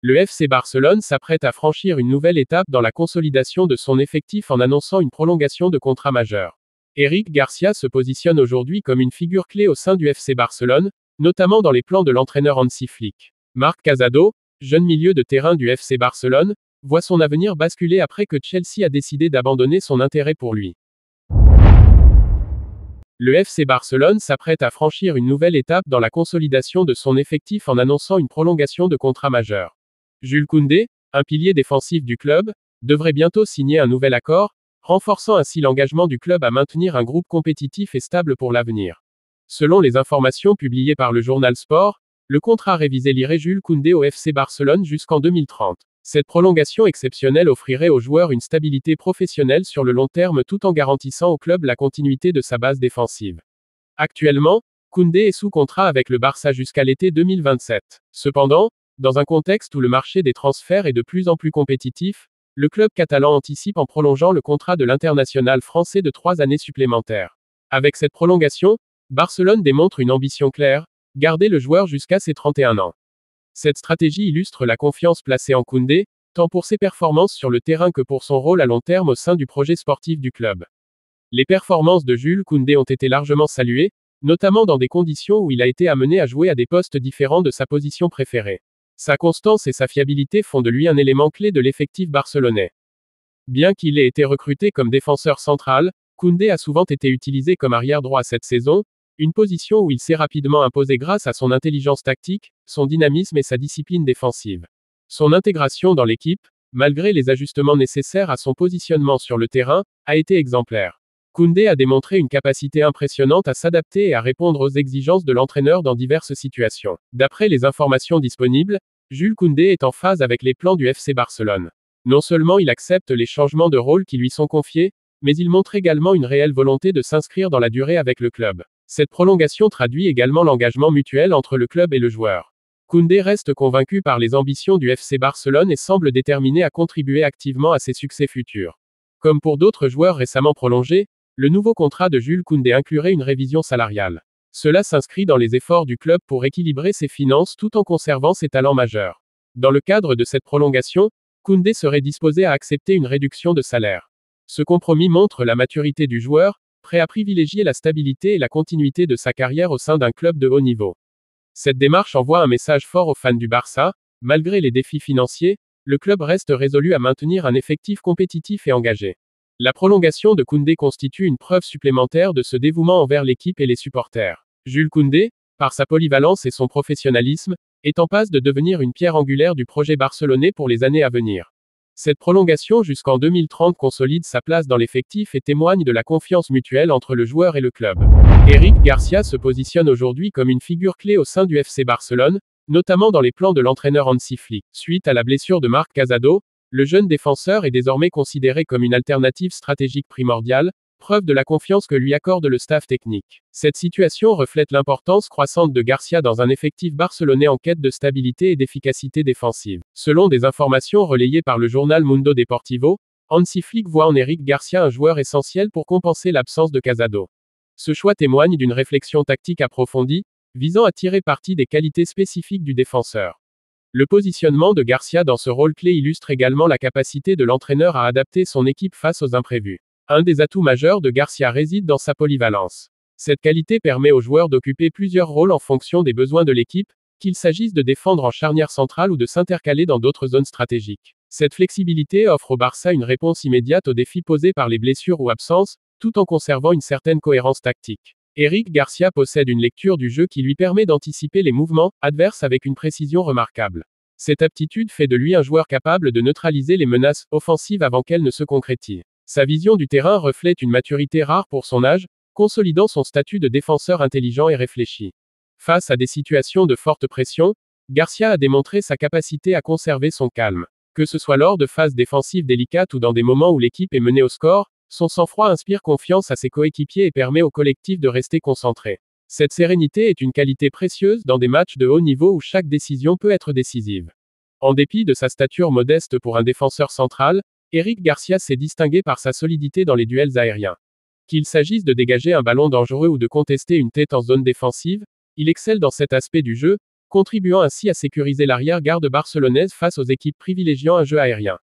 Le FC Barcelone s'apprête à franchir une nouvelle étape dans la consolidation de son effectif en annonçant une prolongation de contrat majeur. Eric Garcia se positionne aujourd'hui comme une figure clé au sein du FC Barcelone, notamment dans les plans de l'entraîneur Hansi Flick. Marc Casado, jeune milieu de terrain du FC Barcelone, voit son avenir basculer après que Chelsea a décidé d'abandonner son intérêt pour lui. Le FC Barcelone s'apprête à franchir une nouvelle étape dans la consolidation de son effectif en annonçant une prolongation de contrat majeur. Jules Koundé, un pilier défensif du club, devrait bientôt signer un nouvel accord, renforçant ainsi l'engagement du club à maintenir un groupe compétitif et stable pour l'avenir. Selon les informations publiées par le journal Sport, le contrat révisé lierait Jules Koundé au FC Barcelone jusqu'en 2030. Cette prolongation exceptionnelle offrirait au joueur une stabilité professionnelle sur le long terme tout en garantissant au club la continuité de sa base défensive. Actuellement, Koundé est sous contrat avec le Barça jusqu'à l'été 2027. Cependant, dans un contexte où le marché des transferts est de plus en plus compétitif, le club catalan anticipe en prolongeant le contrat de l'international français de 3 années supplémentaires. Avec cette prolongation, Barcelone démontre une ambition claire, garder le joueur jusqu'à ses 31 ans. Cette stratégie illustre la confiance placée en Koundé, tant pour ses performances sur le terrain que pour son rôle à long terme au sein du projet sportif du club. Les performances de Jules Koundé ont été largement saluées, notamment dans des conditions où il a été amené à jouer à des postes différents de sa position préférée. Sa constance et sa fiabilité font de lui un élément clé de l'effectif barcelonais. Bien qu'il ait été recruté comme défenseur central, Koundé a souvent été utilisé comme arrière droit cette saison, une position où il s'est rapidement imposé grâce à son intelligence tactique, son dynamisme et sa discipline défensive. Son intégration dans l'équipe, malgré les ajustements nécessaires à son positionnement sur le terrain, a été exemplaire. Koundé a démontré une capacité impressionnante à s'adapter et à répondre aux exigences de l'entraîneur dans diverses situations. D'après les informations disponibles, Jules Koundé est en phase avec les plans du FC Barcelone. Non seulement il accepte les changements de rôle qui lui sont confiés, mais il montre également une réelle volonté de s'inscrire dans la durée avec le club. Cette prolongation traduit également l'engagement mutuel entre le club et le joueur. Koundé reste convaincu par les ambitions du FC Barcelone et semble déterminé à contribuer activement à ses succès futurs. Comme pour d'autres joueurs récemment prolongés, le nouveau contrat de Jules Koundé inclurait une révision salariale. Cela s'inscrit dans les efforts du club pour équilibrer ses finances tout en conservant ses talents majeurs. Dans le cadre de cette prolongation, Koundé serait disposé à accepter une réduction de salaire. Ce compromis montre la maturité du joueur, prêt à privilégier la stabilité et la continuité de sa carrière au sein d'un club de haut niveau. Cette démarche envoie un message fort aux fans du Barça, malgré les défis financiers, le club reste résolu à maintenir un effectif compétitif et engagé. La prolongation de Koundé constitue une preuve supplémentaire de ce dévouement envers l'équipe et les supporters. Jules Koundé, par sa polyvalence et son professionnalisme, est en passe de devenir une pierre angulaire du projet barcelonais pour les années à venir. Cette prolongation jusqu'en 2030 consolide sa place dans l'effectif et témoigne de la confiance mutuelle entre le joueur et le club. Eric Garcia se positionne aujourd'hui comme une figure clé au sein du FC Barcelone, notamment dans les plans de l'entraîneur Hansi Flick. Suite à la blessure de Marc Casado, le jeune défenseur est désormais considéré comme une alternative stratégique primordiale, preuve de la confiance que lui accorde le staff technique. Cette situation reflète l'importance croissante de Garcia dans un effectif barcelonais en quête de stabilité et d'efficacité défensive. Selon des informations relayées par le journal Mundo Deportivo, Hansi Flick voit en Eric Garcia un joueur essentiel pour compenser l'absence de Casado. Ce choix témoigne d'une réflexion tactique approfondie, visant à tirer parti des qualités spécifiques du défenseur. Le positionnement de Garcia dans ce rôle clé illustre également la capacité de l'entraîneur à adapter son équipe face aux imprévus. Un des atouts majeurs de Garcia réside dans sa polyvalence. Cette qualité permet aux joueurs d'occuper plusieurs rôles en fonction des besoins de l'équipe, qu'il s'agisse de défendre en charnière centrale ou de s'intercaler dans d'autres zones stratégiques. Cette flexibilité offre au Barça une réponse immédiate aux défis posés par les blessures ou absences, tout en conservant une certaine cohérence tactique. Eric Garcia possède une lecture du jeu qui lui permet d'anticiper les mouvements adverses avec une précision remarquable. Cette aptitude fait de lui un joueur capable de neutraliser les menaces offensives avant qu'elles ne se concrétisent. Sa vision du terrain reflète une maturité rare pour son âge, consolidant son statut de défenseur intelligent et réfléchi. Face à des situations de forte pression, Garcia a démontré sa capacité à conserver son calme. Que ce soit lors de phases défensives délicates ou dans des moments où l'équipe est menée au score, son sang-froid inspire confiance à ses coéquipiers et permet au collectif de rester concentré. Cette sérénité est une qualité précieuse dans des matchs de haut niveau où chaque décision peut être décisive. En dépit de sa stature modeste pour un défenseur central, Eric Garcia s'est distingué par sa solidité dans les duels aériens. Qu'il s'agisse de dégager un ballon dangereux ou de contester une tête en zone défensive, il excelle dans cet aspect du jeu, contribuant ainsi à sécuriser l'arrière-garde barcelonaise face aux équipes privilégiant un jeu aérien.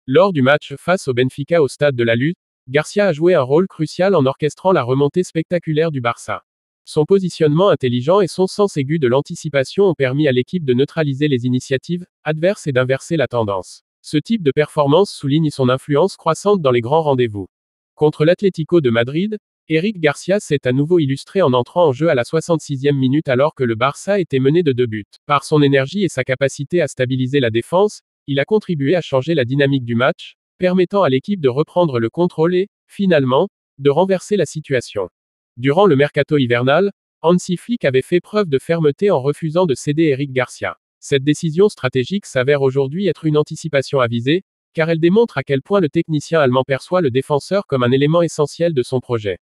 Lors du match face au Benfica au Stade de la Lutte, Garcia a joué un rôle crucial en orchestrant la remontée spectaculaire du Barça. Son positionnement intelligent et son sens aigu de l'anticipation ont permis à l'équipe de neutraliser les initiatives adverses et d'inverser la tendance. Ce type de performance souligne son influence croissante dans les grands rendez-vous. Contre l'Atlético de Madrid, Eric Garcia s'est à nouveau illustré en entrant en jeu à la 66e minute alors que le Barça était mené de 2 buts. Par son énergie et sa capacité à stabiliser la défense, il a contribué à changer la dynamique du match, permettant à l'équipe de reprendre le contrôle et, finalement, de renverser la situation. Durant le mercato hivernal, Hansi Flick avait fait preuve de fermeté en refusant de céder Eric Garcia. Cette décision stratégique s'avère aujourd'hui être une anticipation avisée, car elle démontre à quel point le technicien allemand perçoit le défenseur comme un élément essentiel de son projet.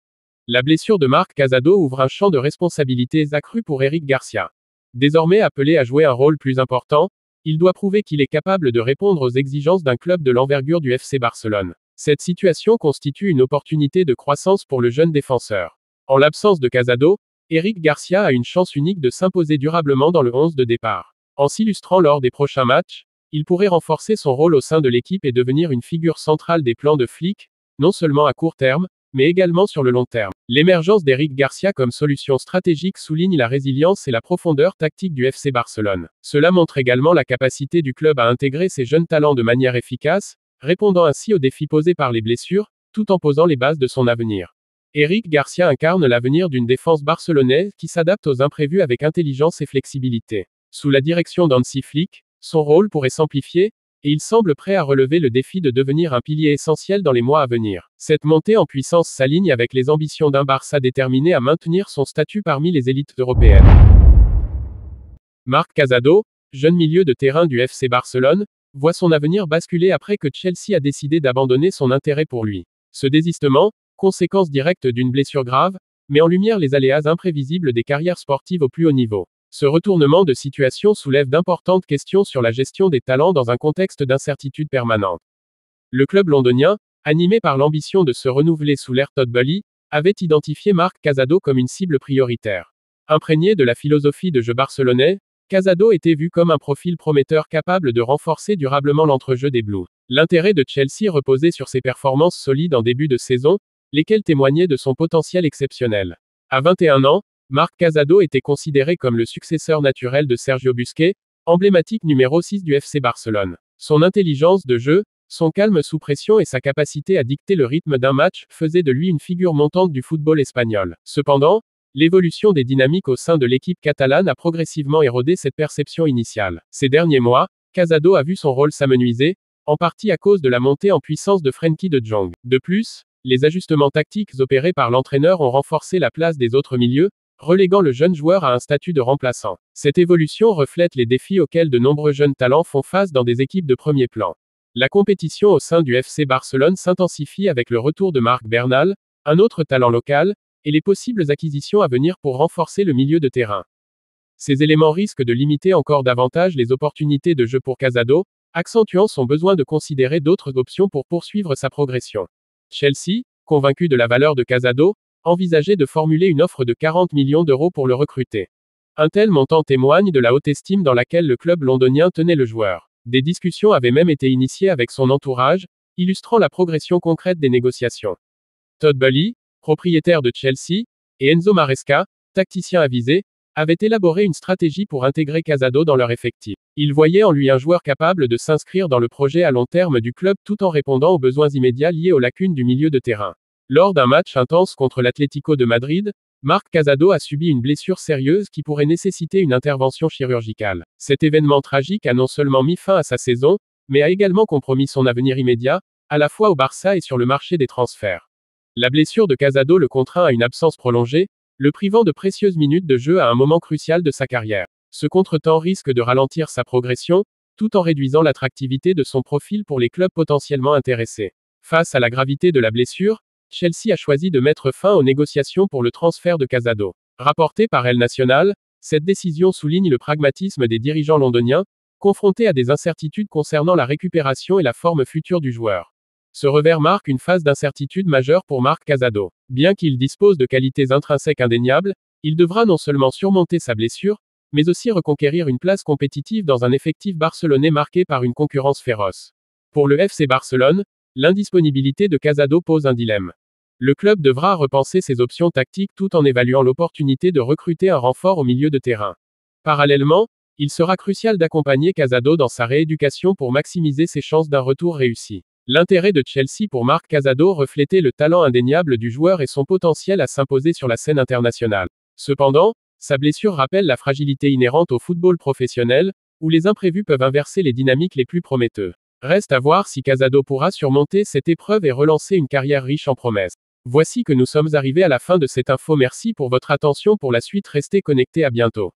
La blessure de Marc Casado ouvre un champ de responsabilités accru pour Eric Garcia. Désormais appelé à jouer un rôle plus important, il doit prouver qu'il est capable de répondre aux exigences d'un club de l'envergure du FC Barcelone. Cette situation constitue une opportunité de croissance pour le jeune défenseur. En l'absence de Casado, Eric Garcia a une chance unique de s'imposer durablement dans le 11 de départ. En s'illustrant lors des prochains matchs, il pourrait renforcer son rôle au sein de l'équipe et devenir une figure centrale des plans de Flick, non seulement à court terme, mais également sur le long terme. L'émergence d'Eric Garcia comme solution stratégique souligne la résilience et la profondeur tactique du FC Barcelone. Cela montre également la capacité du club à intégrer ses jeunes talents de manière efficace, répondant ainsi aux défis posés par les blessures, tout en posant les bases de son avenir. Eric Garcia incarne l'avenir d'une défense barcelonaise qui s'adapte aux imprévus avec intelligence et flexibilité. Sous la direction d'Hansi Flick, son rôle pourrait s'amplifier, et il semble prêt à relever le défi de devenir un pilier essentiel dans les mois à venir. Cette montée en puissance s'aligne avec les ambitions d'un Barça déterminé à maintenir son statut parmi les élites européennes. Marc Casado, jeune milieu de terrain du FC Barcelone, voit son avenir basculer après que Chelsea a décidé d'abandonner son intérêt pour lui. Ce désistement, conséquence directe d'une blessure grave, met en lumière les aléas imprévisibles des carrières sportives au plus haut niveau. Ce retournement de situation soulève d'importantes questions sur la gestion des talents dans un contexte d'incertitude permanente. Le club londonien, animé par l'ambition de se renouveler sous l'ère Todd Boehly, avait identifié Marc Casado comme une cible prioritaire. Imprégné de la philosophie de jeu barcelonais, Casado était vu comme un profil prometteur capable de renforcer durablement l'entrejeu des Blues. L'intérêt de Chelsea reposait sur ses performances solides en début de saison, lesquelles témoignaient de son potentiel exceptionnel. À 21 ans, Marc Casado était considéré comme le successeur naturel de Sergio Busquets, emblématique numéro 6 du FC Barcelone. Son intelligence de jeu, son calme sous pression et sa capacité à dicter le rythme d'un match faisaient de lui une figure montante du football espagnol. Cependant, l'évolution des dynamiques au sein de l'équipe catalane a progressivement érodé cette perception initiale. Ces derniers mois, Casado a vu son rôle s'amenuiser, en partie à cause de la montée en puissance de Frenkie de Jong. De plus, les ajustements tactiques opérés par l'entraîneur ont renforcé la place des autres milieux, reléguant le jeune joueur à un statut de remplaçant. Cette évolution reflète les défis auxquels de nombreux jeunes talents font face dans des équipes de premier plan. La compétition au sein du FC Barcelone s'intensifie avec le retour de Marc Bernal, un autre talent local, et les possibles acquisitions à venir pour renforcer le milieu de terrain. Ces éléments risquent de limiter encore davantage les opportunités de jeu pour Casado, accentuant son besoin de considérer d'autres options pour poursuivre sa progression. Chelsea, convaincu de la valeur de Casado, envisageait de formuler une offre de 40 millions d'euros pour le recruter. Un tel montant témoigne de la haute estime dans laquelle le club londonien tenait le joueur. Des discussions avaient même été initiées avec son entourage, illustrant la progression concrète des négociations. Todd Boehly, propriétaire de Chelsea, et Enzo Maresca, tacticien avisé, avaient élaboré une stratégie pour intégrer Casado dans leur effectif. Ils voyaient en lui un joueur capable de s'inscrire dans le projet à long terme du club tout en répondant aux besoins immédiats liés aux lacunes du milieu de terrain. Lors d'un match intense contre l'Atlético de Madrid, Marc Casado a subi une blessure sérieuse qui pourrait nécessiter une intervention chirurgicale. Cet événement tragique a non seulement mis fin à sa saison, mais a également compromis son avenir immédiat, à la fois au Barça et sur le marché des transferts. La blessure de Casado le contraint à une absence prolongée, le privant de précieuses minutes de jeu à un moment crucial de sa carrière. Ce contretemps risque de ralentir sa progression, tout en réduisant l'attractivité de son profil pour les clubs potentiellement intéressés. Face à la gravité de la blessure, Chelsea a choisi de mettre fin aux négociations pour le transfert de Casado. Rapporté par El Nacional, cette décision souligne le pragmatisme des dirigeants londoniens, confrontés à des incertitudes concernant la récupération et la forme future du joueur. Ce revers marque une phase d'incertitude majeure pour Marc Casado. Bien qu'il dispose de qualités intrinsèques indéniables, il devra non seulement surmonter sa blessure, mais aussi reconquérir une place compétitive dans un effectif barcelonais marqué par une concurrence féroce. Pour le FC Barcelone, l'indisponibilité de Casado pose un dilemme. Le club devra repenser ses options tactiques tout en évaluant l'opportunité de recruter un renfort au milieu de terrain. Parallèlement, il sera crucial d'accompagner Casado dans sa rééducation pour maximiser ses chances d'un retour réussi. L'intérêt de Chelsea pour Marc Casado reflétait le talent indéniable du joueur et son potentiel à s'imposer sur la scène internationale. Cependant, sa blessure rappelle la fragilité inhérente au football professionnel, où les imprévus peuvent inverser les dynamiques les plus prometteuses. Reste à voir si Casado pourra surmonter cette épreuve et relancer une carrière riche en promesses. Voici que nous sommes arrivés à la fin de cette info. Merci pour votre attention. Pour la suite, restez connectés. À bientôt.